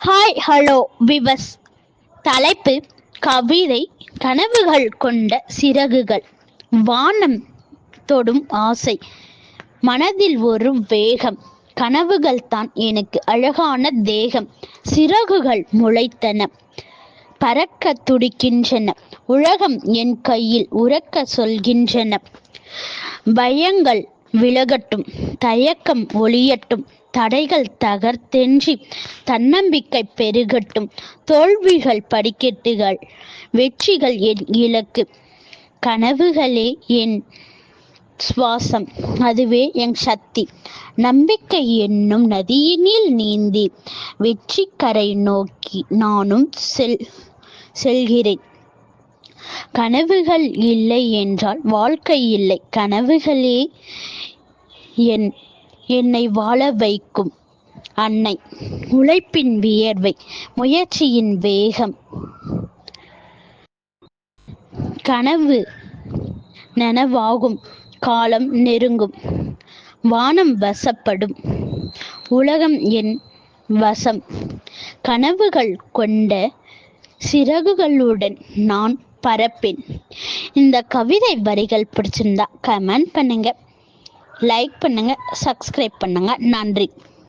Hi hello விவஸ். தலைப்பு: கவிதை. கனவுகள் கொண்ட சிறகுகள். வானம் தொடும் ஆசை, மனதில் ஒரு வேகம். கனவுகள் தான் எனக்கு அழகான தேகம். சிறகுகள் முளைத்தன, பறக்க துடிக்கின்றன. உலகம் என் கையில் உறக்க சொல்கின்றன. பயங்கள் விலகட்டும், தயக்கம் ஒளியட்டும், தடைகள் தகர்த்தென்றி தன்னம்பிக்கை பெருகட்டும். தோல்விகள் படிக்கட்டுகள், வெற்றிகள் என் இலக்கு. கனவுகளே என் சுவாசம், அதுவே என் சக்தி. நம்பிக்கை என்னும் நதியினில் நீந்தி வெற்றி கரை நோக்கி நானும் செல்கிறேன். கனவுகள் இல்லை என்றால் வாழ்க்கை இல்லை. கனவுகளே என்னை வாழ வைக்கும் அன்னை. உழைப்பின் வியர்வை, முயற்சியின் வேகம். கனவு நனவாகும், காலம் நெருங்கும், வானம் வசப்படும், உலகம் என் வசம். கனவுகள் கொண்ட சிறகுகளுடன் நான் பறப்பேன். இந்த கவிதை வரிகள் பிடிச்சிருந்தா கமெண்ட் பண்ணுங்க, லைக் பண்ணுங்க, சப்ஸ்கிரைப் பண்ணுங்க. நன்றி.